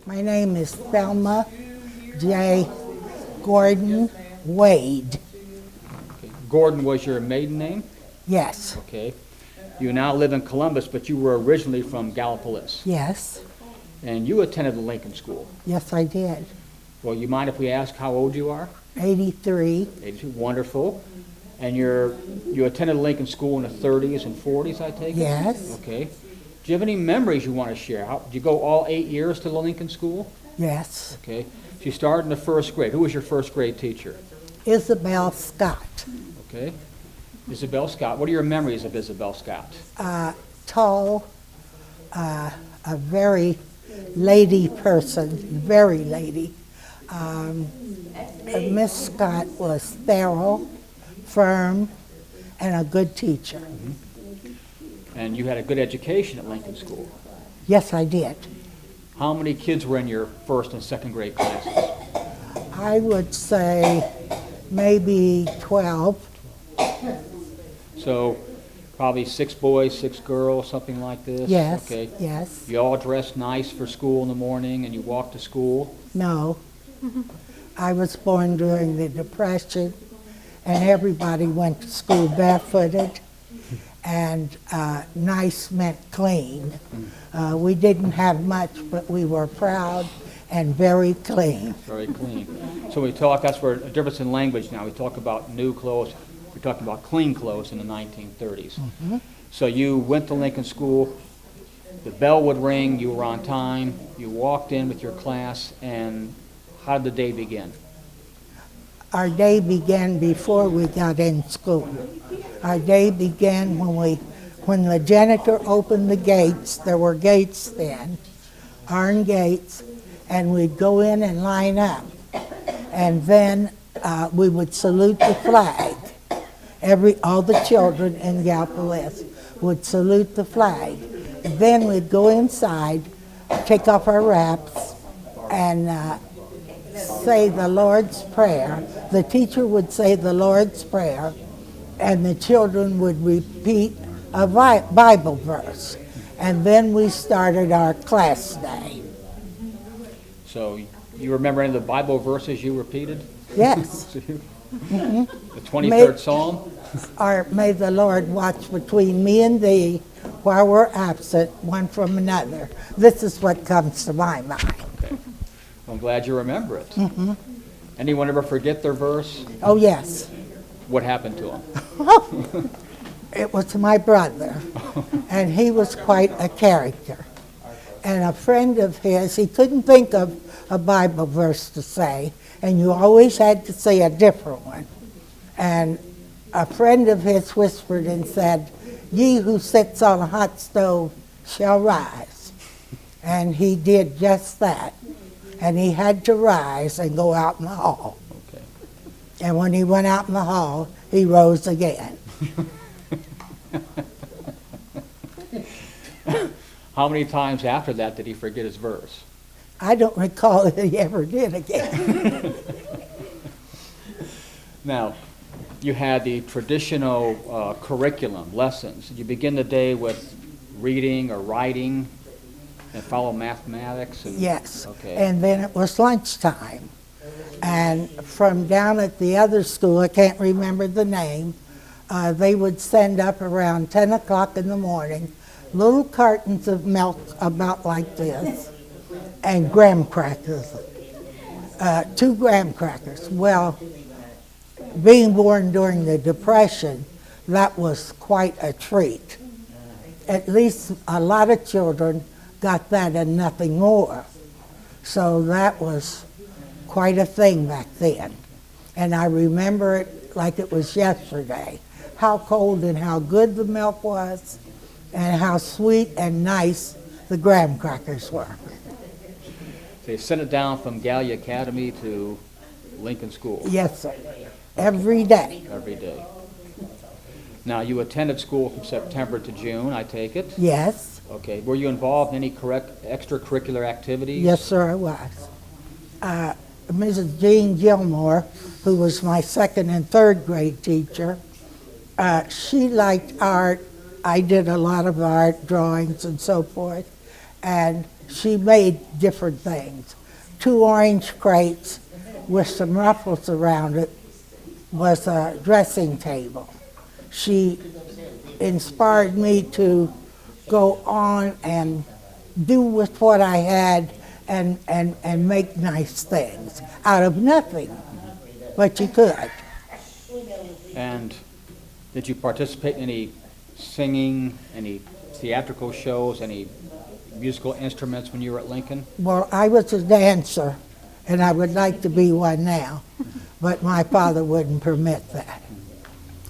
My name is Thelma J. Gordon Wade. Okay. Gordon was your maiden name? Yes. Okay. You now live in Columbus, but you were originally from Gallipolis. Yes. And you attended the Lincoln School. Yes, I did. Well, you mind if we ask how old you are? 83. 82. Wonderful. And you attended Lincoln School in the 30s and 40s, I take it? Yes. Okay. Do you have any memories you want to share? Did you go all 8 years to the Lincoln School? Yes. Okay. So you started in the first grade. Who was your first grade teacher? Isabel Scott. Okay. Isabel Scott. What are your memories of Isabel Scott? Tall, a very lady person, very lady. Miss Scott was thorough, firm, and a good teacher. And you had a good education at Lincoln School. Yes, I did. How many kids were in your first and second grade classes? I would say maybe 12. So probably 6 boys, 6 girls, something like this? Yes, Okay. yes. You all dressed nice for school in the morning and you walked to school? No. I was born during the Depression, and everybody went to school barefooted, and nice meant clean. We didn't have much, but we were proud and very clean. Very clean. So we talk, that's where a difference in language now. We talk about new clothes. We talk about clean clothes in the 1930s. So you went to Lincoln School. The bell would ring. You were on time. You walked in with your class, and how did the day begin? Our day began before we got in school. Our day began when the janitor opened the gates. There were gates then, iron gates, and we'd go in and line up. And then we would salute the flag. All the children in Gallipolis would salute the flag. Then we'd go inside, take off our wraps, and say the Lord's Prayer. The teacher would say the Lord's Prayer, and the children would repeat a Bible verse. And then we started our class day. So you remember any of the Bible verses you repeated? Yes. The 23rd Psalm? Or may the Lord watch between me and thee while we're absent one from another. This is what comes to my mind. Okay. Well, I'm glad you remember it. Anyone ever forget their verse? Oh, yes. What happened to them? It was my brother, and he was quite a character. And a friend of his, he couldn't think of a Bible verse to say, and you always had to say a different one. And a friend of his whispered and said, "Ye who sits on a hot stove shall rise." And he did just that. And he had to rise and go out in the hall. Okay. And when he went out in the hall, he rose again. How many times after that did he forget his verse? I don't recall that he ever did again. Now, you had the traditional curriculum, lessons. Did you begin the day with reading or writing and follow mathematics? Yes. Okay. And then it was lunchtime. And from down at the other school, I can't remember the name, they would send up around 10 o'clock in the morning little cartons of milk about like this and graham crackers, 2 graham crackers. Well, being born during the Depression, that was quite a treat. At least a lot of children got that and nothing more. So that was quite a thing back then. And I remember it like it was yesterday, how cold and how good the milk was, and how sweet and nice the graham crackers were. So you sent it down from Gallia Academy to Lincoln School? Yes, sir. Every day. Every day. Now, you attended school from September to June, I take it? Yes. Okay. Were you involved in any extracurricular activities? Yes, sir, I was. Mrs. Jean Gilmore, who was my second and third grade teacher, she liked art. I did a lot of art, drawings and so forth. And she made different things. 2 orange crates with some ruffles around it was a dressing table. She inspired me to go on and do with what I had and make nice things out of nothing, but you could. And did you participate in any singing, any theatrical shows, any musical instruments when you were at Lincoln? Well, I was a dancer, and I would like to be one now, but my father wouldn't permit that.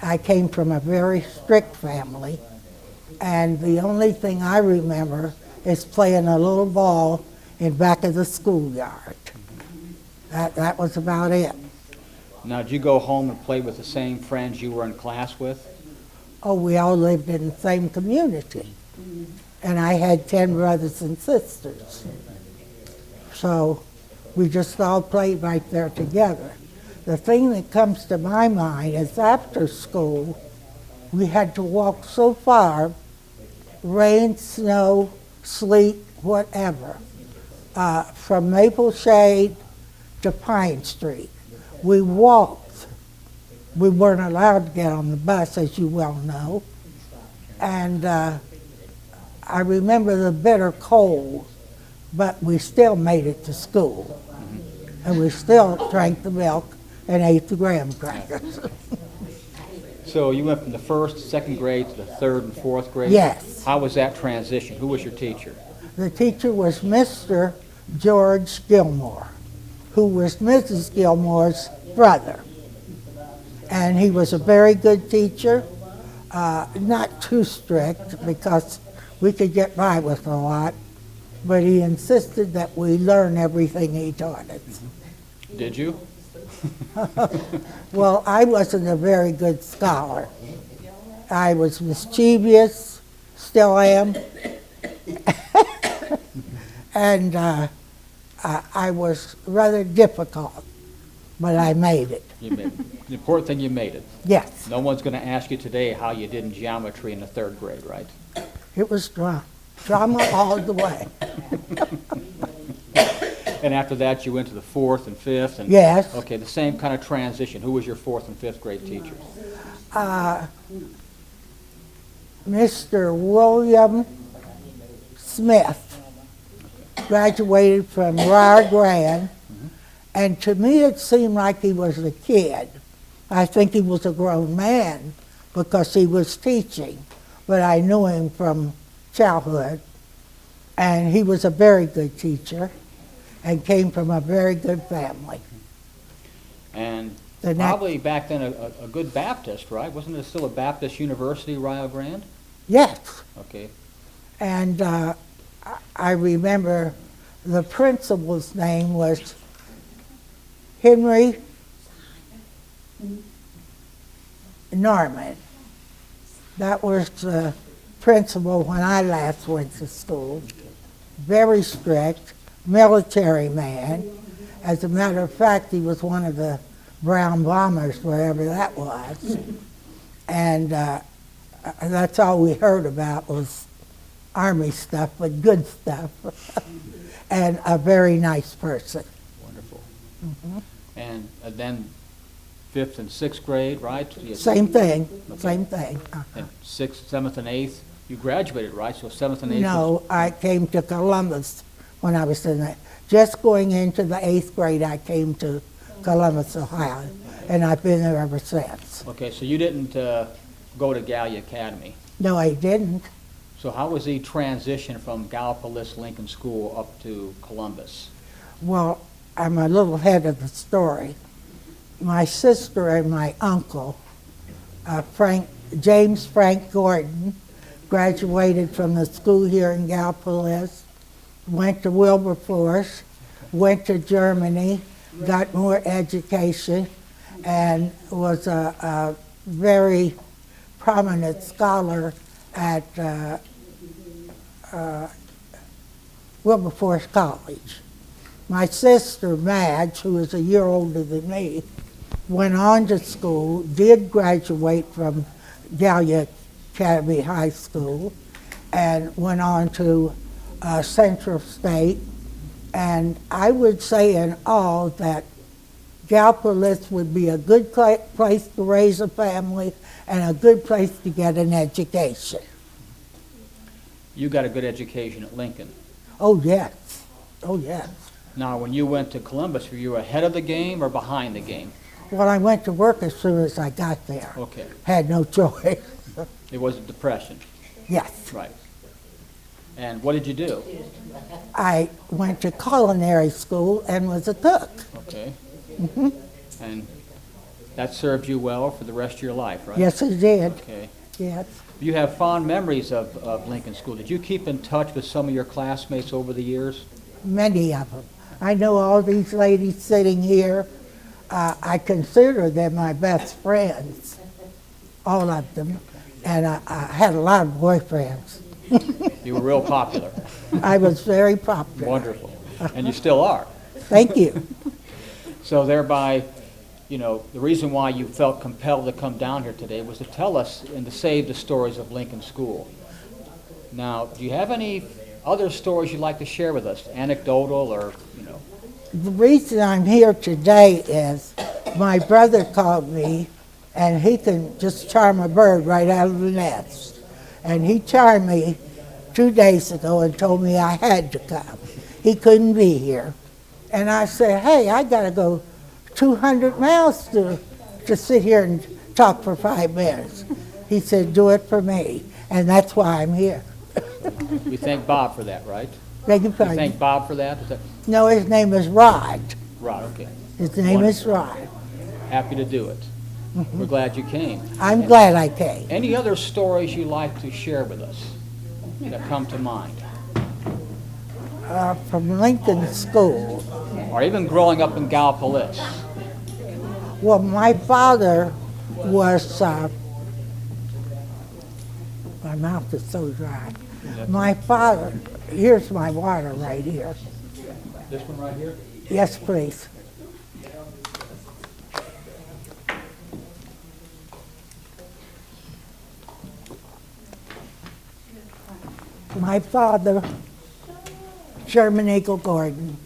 I came from a very strict family, and the only thing I remember is playing a little ball in back of the schoolyard. That was about it. Now, did you go home and play with the same friends you were in class with? Oh, we all lived in the same community, and I had 10 brothers and sisters. So we just all played right there together. The thing that comes to my mind is after school, we had to walk so far, rain, snow, sleet, whatever, from Maple Shade to Pine Street. We walked. We weren't allowed to get on the bus, as you well know. And I remember the bitter cold, but we still made it to school. And we still drank the milk and ate the graham crackers. So you went from the first, second grade to the third and fourth grade? Yes. How was that transition? Who was your teacher? The teacher was Mr. George Gilmore, who was Mrs. Gilmore's brother. And he was a very good teacher, not too strict because we could get by with a lot, but he insisted that we learn everything he taught us. Did you? Well, I wasn't a very good scholar. I was mischievous, still am, and I was rather difficult, but I made it. You made it. The important thing, you made it. Yes, No one's going to ask you today how you did in geometry in the third grade, right? it was drama all the way. And after that, you went to the fourth and fifth? And Yes. Okay, the same kind of transition. Who was your fourth and fifth grade teacher? Mr. William Smith graduated from Rio Grande, and to me it seemed like he was a kid. I think he was a grown man because he was teaching, but I knew him from childhood, and he was a very good teacher and came from a very good family. And The next- probably back then a good Baptist, right? Wasn't it still a Baptist university, Rio Grande? Yes. Okay. And I remember the principal's name was Henry Norman. That was the principal when I last went to school. Very strict, military man. As a matter of fact, he was one of the Brown Bombers, wherever that was. And that's all we heard about was Army stuff, but good stuff. And a very nice person. Wonderful. And then fifth and sixth grade, right? You- Same thing, Okay. same thing. And sixth, seventh, and eighth, you graduated, right? So seventh and eighth. No, I came to Columbus when I was in the, just going into the 8th grade, I came to Columbus, Ohio, and I've been there ever since. Okay, so you didn't go to Gallia Academy. No, I didn't. So how was the transition from Gallipolis Lincoln School up to Columbus? Well, I'm a little ahead of the story. My sister and my uncle, James Frank Gordon, graduated from the school here in Gallipolis, went to Wilberforce, went to Germany, got more education, and was a very prominent scholar at Wilberforce College. My sister, Madge, who was a year older than me, went on to school, did graduate from Gallia Academy High School, and went on to Central State, and I would say in all that Gallipolis would be a good place to raise a family and a good place to get an education. You got a good education at Lincoln. Oh, yes. Oh, yes. Now, when you went to Columbus, were you ahead of the game or behind the game? Well, I went to work as soon as I got there. Okay. Had no choice. It was a depression. Yes. Right. And what did you do? I went to culinary school and was a cook. Okay. And that served you well for the rest of your life, right? Yes, it did. Okay. Yes. You have fond memories of Lincoln School. Did you keep in touch with some of your classmates over the years? Many of them. I know all these ladies sitting here. I consider them my best friends, all of them. And I had a lot of boyfriends. You were real popular. I was very popular. Wonderful. And you still are. Thank you. So thereby, you know, the reason why you felt compelled to come down here today was to tell us and to save the stories of Lincoln School. Now, do you have any other stories you'd like to share with us, anecdotal or, you know? The reason I'm here today is my brother called me, and he can just charm a bird right out of the nest. And he charmed me 2 days ago and told me I had to come. He couldn't be here. And I said, hey, I got to go 200 miles to sit here and talk for 5 minutes. He said, do it for me. And that's why I'm here. We thank Bob for that, right? Beg your You pardon? thank Bob for that? Is that No, his name is Rod. right? Okay. His name is Rod. Happy to do it. We're glad you came. I'm glad I came. Any other stories you'd like to share with us that come to mind? From Lincoln School. Or even growing up in Gallipolis? Well, my father was, my mouth is so dry. My father, here's my water right here. This one right here? Yes, please. My father, Sherman Eagle Gordon,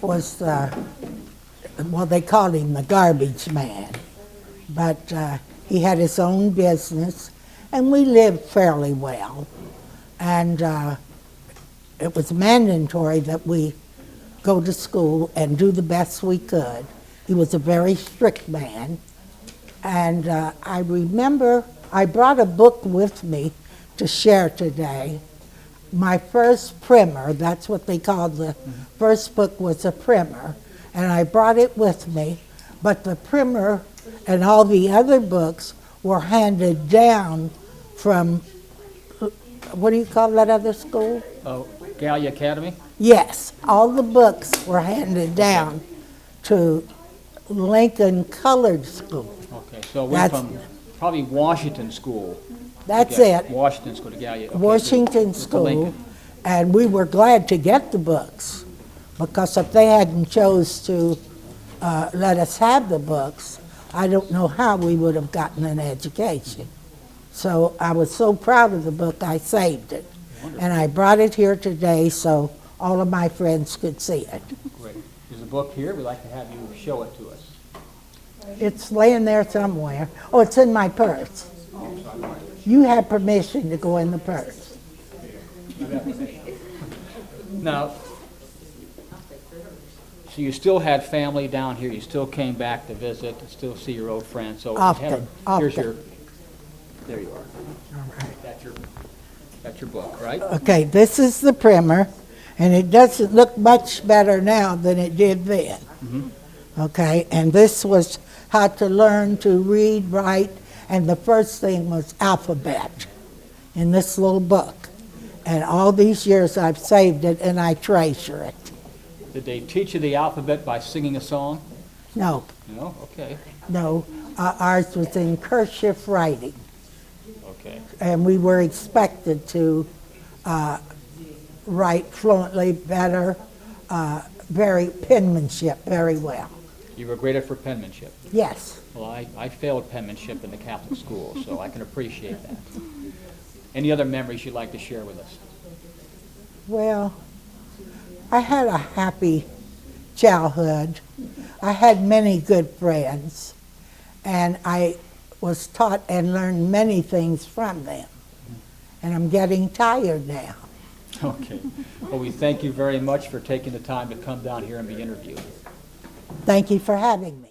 was, well, they called him the garbage man, but he had his own business, and we lived fairly well. And it was mandatory that we go to school and do the best we could. He was a very strict man. And I remember I brought a book with me to share today. My first primer, that's what they called the first book, was a primer. And I brought it with me, but the primer and all the other books were handed down from, what do you call that other school? Oh, Gallia Academy? Yes, all the books were handed down to Lincoln Colored School. Okay, so we're That's- from probably Washington School. That's Okay, it, Washington School to Gallia. Okay, Washington to School. Lincoln. And we were glad to get the books, because if they hadn't chose to let us have the books, I don't know how we would have gotten an education. So I was so proud of the book, I saved it. And I brought it here today so all of my friends could see it. Great. There's a book here. We'd like to have you show it to us. It's laying there somewhere. Oh, it's in my purse. You have permission to go in the purse. Now, so you still had family down here. You still came back to visit, to still see your old friends. So Often, here's often. your. There you are. All right. That's your book, right? Okay, this is the primer, and it doesn't look much better now than it did then. Okay, and this was how to learn to read, write, and the first thing was alphabet in this little book. And all these years I've saved it and I treasure it. Did they teach you the alphabet by singing a song? No, No? Okay. no, ours was in cursive writing, Okay. and we were expected to write fluently, better, very penmanship, very well. You were graded for penmanship. Yes. Well, I failed penmanship in the Catholic school, so I can appreciate that. Any other memories you'd like to share with us? Well, I had a happy childhood. I had many good friends, and I was taught and learned many things from them. And I'm getting tired now. Okay. Well, we thank you very much for taking the time to come down here and be interviewed. Thank you for having me.